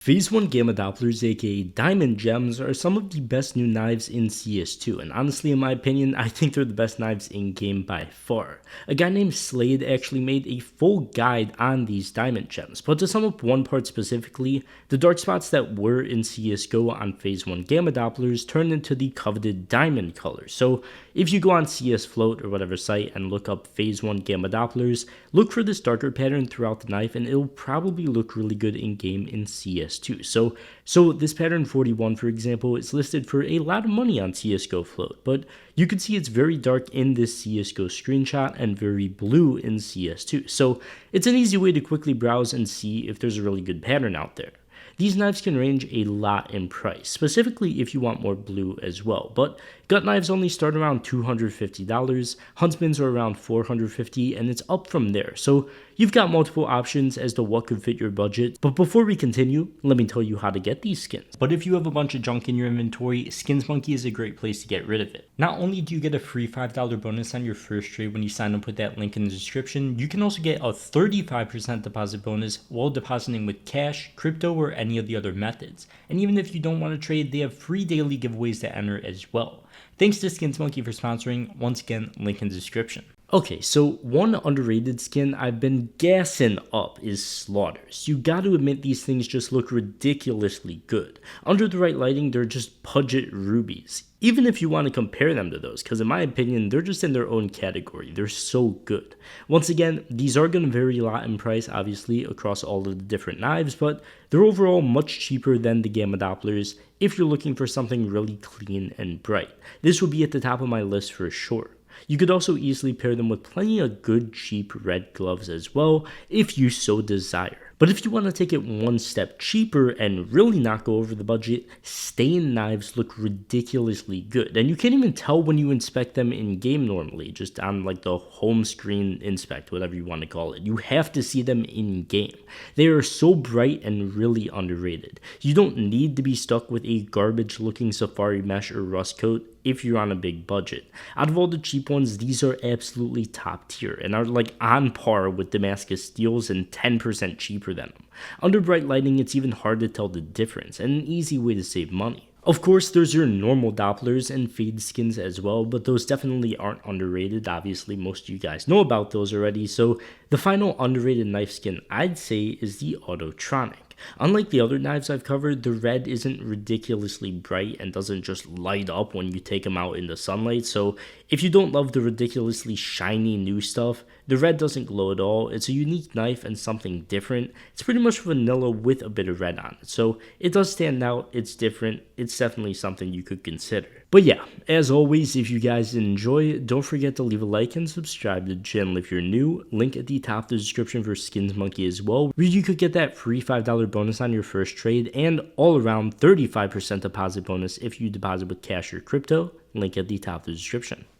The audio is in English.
Phase 1 Gamma Dopplers, aka Diamond Gems, are some of the best new knives in CS2, and honestly, in my opinion, I think they're the best knives in game by far. A guy named Slade actually made a full guide on these Diamond Gems, but to sum up one part specifically, the dark spots that were in CSGO on Phase 1 Gamma Dopplers turned into the coveted diamond color. So if you go on CS Float or whatever site and look up Phase 1 Gamma Dopplers, look for this darker pattern throughout the knife and it'll probably look really good in game in CS2. So this pattern 41, for example, is listed for a lot of money on CSGO Float, but you can see it's very dark in this CSGO screenshot and very blue in CS2. So it's an easy way to quickly browse and see if there's a really good pattern out there. These knives can range a lot in price, specifically if you want more blue as well, but gut knives only start around $250, huntsmans are around $450, and it's up from there, so you've got multiple options as to what could fit your budget. But before we continue, let me tell you how to get these skins. But if you have a bunch of junk in your inventory, Skins Monkey is a great place to get rid of it. Not only do you get a free $5 bonus on your first trade when you sign up with that link in the description, you can also get a 35% deposit bonus while depositing with cash, crypto, or any of the other methods. And even if you don't want to trade, they have free daily giveaways to enter as well. Thanks to Skins Monkey for sponsoring. Once again, link in the description. Okay, so one underrated skin I've been gassing up is Slaughters. You gotta admit these things just look ridiculously good. Under the right lighting, they're just budget rubies. Even if you want to compare them to those, because in my opinion, they're just in their own category. They're so good. Once again, these are going to vary a lot in price, obviously, across all of the different knives, but they're overall much cheaper than the Gamma Dopplers if you're looking for something really clean and bright. This would be at the top of my list for sure. You could also easily pair them with plenty of good cheap red gloves as well, if you so desire. But if you want to take it one step cheaper and really not go over the budget, stain knives look ridiculously good. And you can't even tell when you inspect them in game normally, just on like the home screen inspect, whatever you want to call it. You have to see them in game. They are so bright and really underrated. You don't need to be stuck with a garbage looking safari mesh or rust coat if you're on a big budget. Out of all the cheap ones, these are absolutely top tier and are like on par with Damascus steels and 10% cheaper than them. Under bright lighting, it's even hard to tell the difference and an easy way to save money. Of course, there's your normal Dopplers and fade skins as well, but those definitely aren't underrated. Obviously, most of you guys know about those already, so the final underrated knife skin I'd say is the Autotronic. Unlike the other knives I've covered, the red isn't ridiculously bright and doesn't just light up when you take them out in the sunlight, so if you don't love the ridiculously shiny new stuff, the red doesn't glow at all. It's a unique knife and something different. It's pretty much vanilla with a bit of red on it, so it does stand out, it's different, it's definitely something you could consider. But yeah, as always, if you guys enjoy, don't forget to leave a like and subscribe to the channel if you're new. Link at the top of the description for Skins Monkey as well, where you could get that free $5 bonus on your first trade and all around 35% deposit bonus if you deposit with cash or crypto. Link at the top of the description.